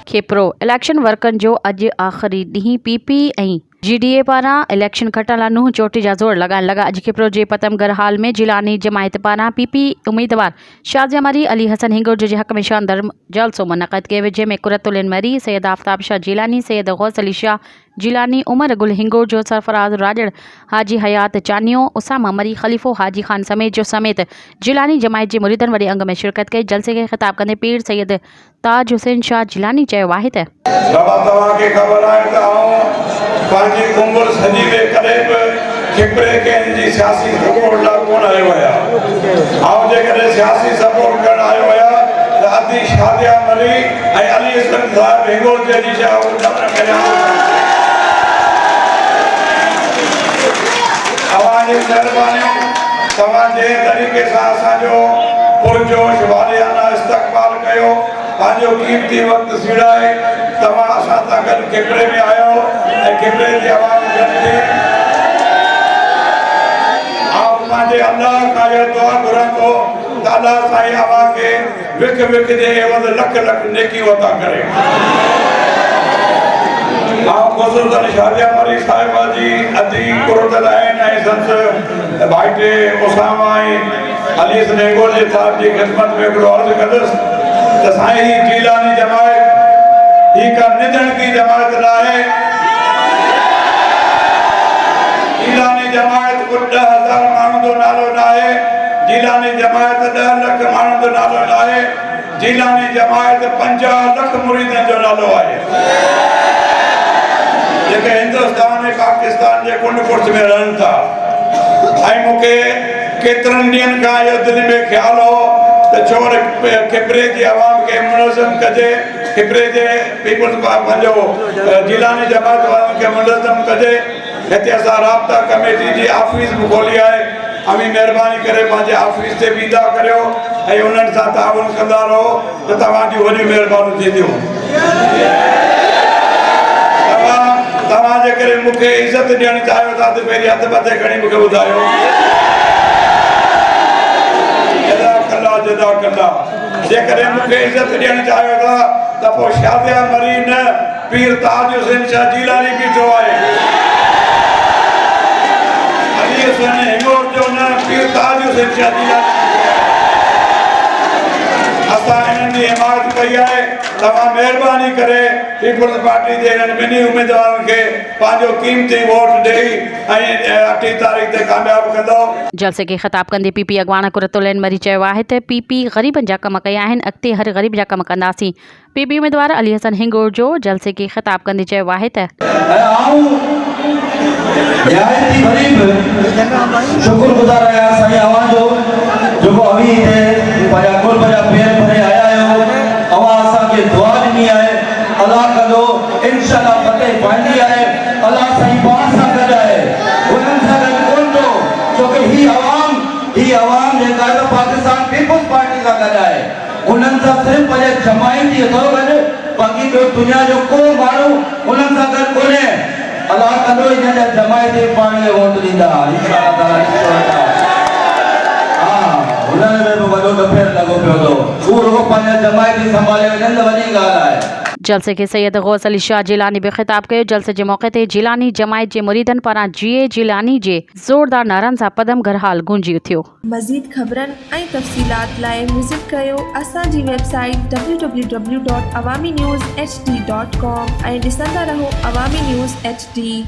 खेपरो election वर्कन जो अज आख़िरी ॾींहुं PP ऐं GDA पारां इलेक्शन खटण लाइ नुंहुं चोटी जा ज़ोर लॻाइण लॻा। अॼु खेपरो जे पतमगर हाल में जिलानी जमायत पारां PP उम्मीदवार शाज़िया मरी अली हसन हिंगोरजो जे हक़ में शानदार जलसो मुनक़द कयो वियो, जंहिंमें कुरतुलिन मरी, सैयद आफ्ताब शाह जिलानी, सैयद गौस अली शाह जिलानी, उमर गुल हिंगोरजो, सरफराज राजड़, हाजी हयात चानियो, उसामा मरी, खलीफ़ो हाजी खान समेत जिलानी जमायत जे मुरीदनि वॾे अंग में शिरकत कई। जलसे खे ख़िताब कंदे पीर सैयद ताज हुसैन शाह जिलानी चयो आहे त पांजी उम्र सजी में करे खेपरे के जी सियासी सपोर्ट ला कोन आयो है आओ जे करे सियासी सपोर्ट कर आयो है आदि शादिया मरी ऐ अली हसन साहब हिंगोर जे जी जा उन्नत करिया आवाज मेहरबानी समाजे तरीके से असा जो पुरजोश वालियाना इस्तकबाल कयो, पांजो कीमती वक्त सीड़ाए तमा असा तक खेपरे में आयो खेपरे की आवाज करके आप माजे अल्लाह का ये दुआ करा तो ताला साईं आवा के विक विक दे एवज लख लख नेकी अता करे। आप बुजुर्ग शादिया मरी साहिबा जी अदी कुरतल आइन ऐं संस भाईटे उसामा अली सनेगोल जे साहब जी खिदमत में हिकिड़ो अर्ज़ कंदुसि त साईं जिलानी जमायत ही का निधन की जमायत न आहे। जिलानी जमायत को 10,000 माण्हुनि जो नालो न आहे, जिलानी जमायत 10 लख माण्हुनि जो नालो न आहे, जिलानी जमायत 50 लख मुरीदनि जो नालो आहे जेके हिंदुस्तान ऐं पाकिस्तान जे कुंड कुर्स में रहनि था। ऐं मूंखे केतिरनि ॾींहंनि खां इहो दिलि में ख़्यालु हो त छोर खेपरे जी आवाम खे मुनज़म कजे, खेपरे जे पीपल्स पंहिंजो जिलानी जमायत वारनि खे मुनज़म कजे। हिते असां राब्ता कमेटी जी ऑफिस बि खोली आहे, अमी महिरबानी करे पंहिंजे ऑफिस ते विदा करियो ऐं उन्हनि सां ताउन कंदा रहो त तव्हांजी वॾी महिरबानी थींदियूं। तव्हां जे करे मूंखे इज़त ॾियणु चाहियो था त पहिरीं हथ मथे खणी मूंखे ॿुधायो। जज़ाकल्ला जेकॾहिं मूंखे इज़त ॾियणु चाहियो था त पोइ शादिया मरी न पीर ताज हुसैन शाह जिलानी बीठो आहे, अली हसन हिंगोर जो न पीर ताज हुसैन शाह जिलानी असां इन्हनि जी हिमायत कई आहे। तव्हां महिरबानी करे पीपल्स पार्टी जे इन्हनि ॿिन्ही उम्मीदवारनि खे पंहिंजो क़ीमती वोट ॾेई ऐं 8 तारीख़ ते कामयाब कंदो। जलसे के ख़िताब कंदे PP अॻवान कुरतुलिन मरी चयो आहे त PP ग़रीबनि जा कम कया आहिनि, अॻिते हर ग़रीब जा कम कंदासीं। PP उम्मीदवार अली हसन हिंगोर जो जलसे के ख़िताब कंदे चयो आहे त शुक्रगुज़ार आहियां साईं अवां जो जेको अवी हिते पंहिंजा कुल जा पेर भरे आया आहियो, अवां असांखे दुआ ॾिनी आहे, अलाह कंदो इंशाअल्लाह फतेह पवंदी आहे। अलाह साईं पाण सां गॾु आहे, उन्हनि सां गॾु कोन थो छोकी ही अवाम जेका आहे पाकिस्तान पीपल्स पार्टी सां गॾु आहे, उन्हनि सां सिर्फ़ु पंहिंजे जमायती थो गॾु, बाक़ी ॿियो दुनिया जो को माण्हू उन्हनि सां गॾु कोन्हे। अलाह कंदो हिन जा जमायती पाणी खे वोट ॾींदा इंशाअल्लाह ताला। उन्हनि में बि वॾो डफेर लॻो पियो थो, उहो रुॻो पंहिंजा जमायती संभाले वञनि त वॾी ॻाल्हि आहे। जलसे के सैयद गौस अली शाह जिलानी भी खिताब कयो। जलसे के मौके ते जिलानी जमायत जे मुरीदन पारां GA जिलानी जे ज़ोरदार नारनि सां पदमगर हाल गूंजी उथियो। मज़ीद ख़बरनि ऐं तफ़सीलात लाइ विज़िट कयो असांजी वेबसाइट www.awamiNewsHD.com ऐं ॾिसंदा रहो अवामी न्यूज़ HD।